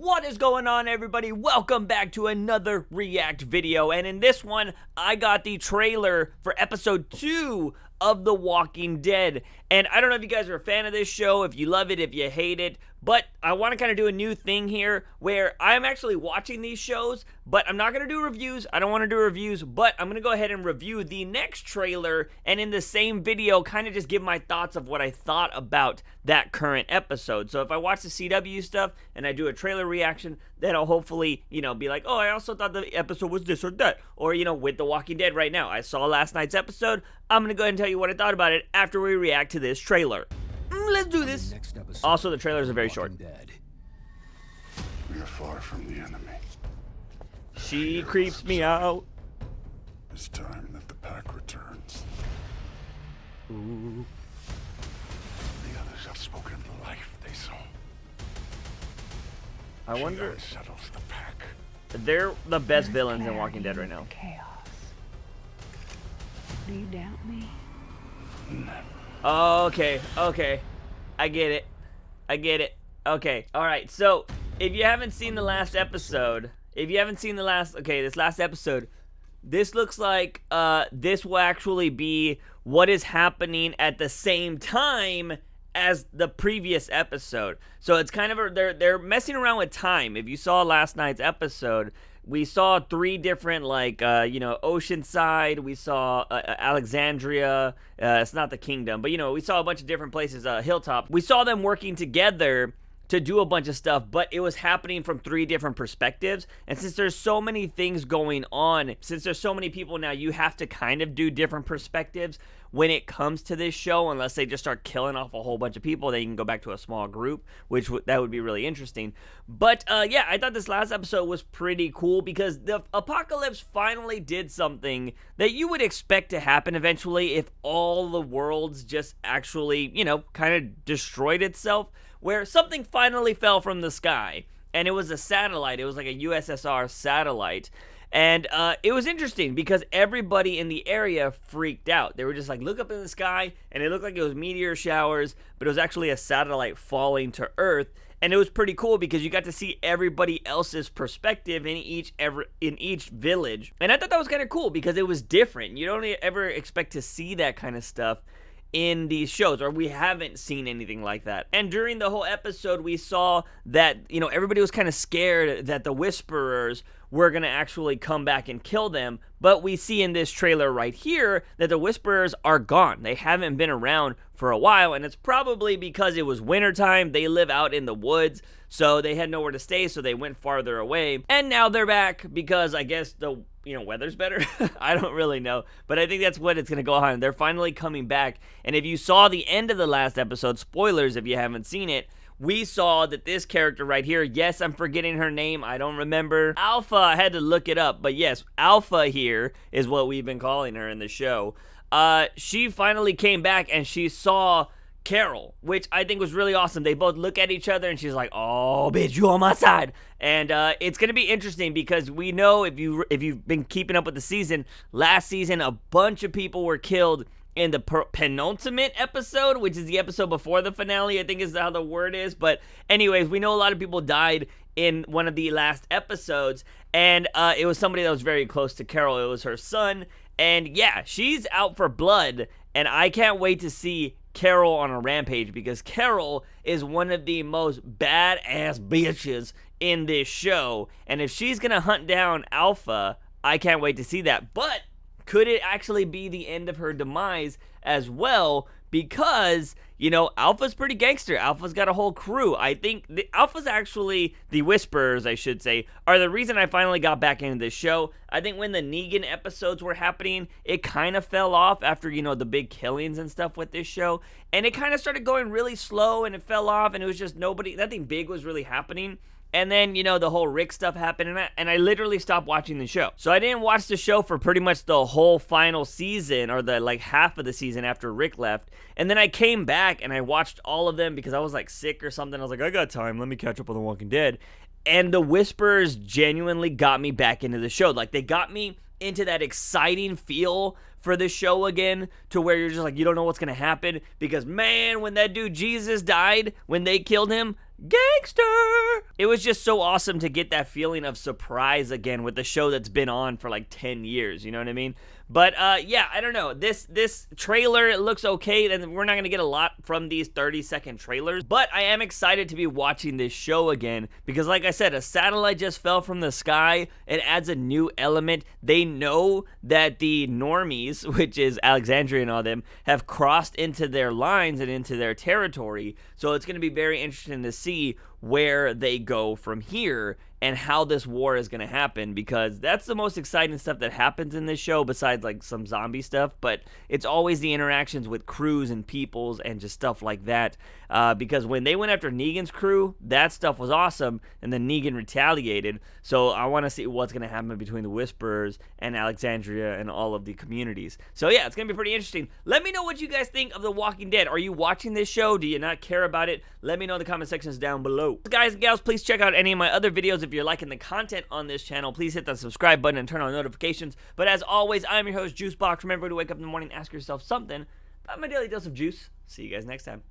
What is going on, everybody? Welcome back to another react video, and in this one I got the trailer for episode 2 of The Walking Dead. And I don't know if you guys are a fan of this show, if you love it, if you hate it, but I want to kind of do a new thing here where I'm actually watching these shows, but I'm not going to do reviews. I don't want to do reviews, but I'm going to go ahead and review the next trailer, and in the same video kind of just give my thoughts of what I thought about that current episode. So if I watch the CW stuff and I do a trailer reaction, then I'll hopefully, be like, oh, I also thought the episode was this or that. Or, with The Walking Dead right now, I saw last night's episode. I'm going to go ahead and tell you what I thought about it after we react to this trailer. Let's do this. Also, the trailers are very short. We are far from the enemy. She creeps me out. It's time that the pack returns. Ooh. The others have spoken of the life they saw. I wonder. She unsettles the pack. They're the best villains in Walking Dead right now. Chaos. Do you doubt me? Never. Okay. I get it. Okay. All right. So, if you haven't seen the last episode, this last episode, this looks like this will actually be what is happening at the same time as the previous episode. So it's kind of they're messing around with time. If you saw last night's episode, we saw 3 different, Oceanside, we saw Alexandria, it's not the kingdom, but, we saw a bunch of different places, Hilltop. We saw them working together to do a bunch of stuff, but it was happening from 3 different perspectives. And since there's so many things going on, since there's so many people now, you have to kind of do different perspectives when it comes to this show, unless they just start killing off a whole bunch of people. Then you can go back to a small group, which that would be really interesting. But yeah, I thought this last episode was pretty cool because the apocalypse finally did something that you would expect to happen eventually if all the worlds just actually, kind of destroyed itself, where something finally fell from the sky, and it was a satellite. It was like a USSR satellite. And it was interesting because everybody in the area freaked out. They were just like, look up in the sky, and it looked like it was meteor showers, but it was actually a satellite falling to Earth. And it was pretty cool because you got to see everybody else's perspective in each village. And I thought that was kind of cool because it was different. You don't ever expect to see that kind of stuff in these shows, or we haven't seen anything like that. And during the whole episode, we saw that, everybody was kind of scared that the Whisperers were going to actually come back and kill them. But we see in this trailer right here that the Whisperers are gone. They haven't been around for a while, and it's probably because it was wintertime. They live out in the woods, so they had nowhere to stay, so they went farther away. And now they're back because I guess the weather's better. I don't really know, but I think that's what it's going to go on. They're finally coming back. And if you saw the end of the last episode, spoilers if you haven't seen it, we saw that this character right here, yes, I'm forgetting her name, I don't remember. Alpha, I had to look it up, but yes, Alpha here is what we've been calling her in the show. She finally came back and she saw Carol, which I think was really awesome. They both look at each other and she's like, oh, bitch, you on my side. And it's going to be interesting because we know if you've been keeping up with the season, last season a bunch of people were killed in the penultimate episode, which is the episode before the finale, I think is how the word is. But anyways, we know a lot of people died in one of the last episodes, and it was somebody that was very close to Carol. It was her son, and yeah, she's out for blood, and I can't wait to see Carol on a rampage because Carol is one of the most badass bitches in this show, and if she's gonna hunt down Alpha, I can't wait to see that. But could it actually be the end of her demise as well? Because, Alpha's pretty gangster. Alpha's got a whole crew. I think Alpha's actually, the Whisperers, I should say, are the reason I finally got back into this show. I think when the Negan episodes were happening, it kind of fell off after, the big killings and stuff with this show. And it kind of started going really slow, and it fell off, and it was just nothing big was really happening. And then, the whole Rick stuff happened, and I literally stopped watching the show. So I didn't watch the show for pretty much the whole final season, or the, half of the season after Rick left. And then I came back, and I watched all of them because I was, sick or something. I was like, I got time, let me catch up on The Walking Dead. And the Whisperers genuinely got me back into the show. They got me into that exciting feel for the show again, to where you're just you don't know what's going to happen. Because, man, when that dude Jesus died, when they killed him, Gangster! It was just so awesome to get that feeling of surprise again with the show that's been on for like 10 years, you know what I mean? But yeah, I don't know. This trailer, it looks okay, and we're not going to get a lot from these 30-second trailers, but I am excited to be watching this show again because like I said, a satellite just fell from the sky. It adds a new element. They know that the normies, which is Alexandria and all them, have crossed into their lines and into their territory, so it's going to be very interesting to see where they go from here and how this war is going to happen, because that's the most exciting stuff that happens in this show besides like some zombie stuff. But it's always the interactions with crews and peoples and just stuff like that, because when they went after Negan's crew, that stuff was awesome, and then Negan retaliated. So I want to see what's going to happen between the Whisperers and Alexandria and all of the communities. So yeah, it's going to be pretty interesting. Let me know what you guys think of The Walking Dead. Are you watching this show? Do you not care about it? Let me know in the comment sections down below. Guys and gals, please check out any of my other videos. If you're liking the content on this channel, please hit that subscribe button and turn on notifications. But as always, I'm your host, JUICEBOX. Remember to wake up in the morning and ask yourself something about my daily dose of juice. See you guys next time.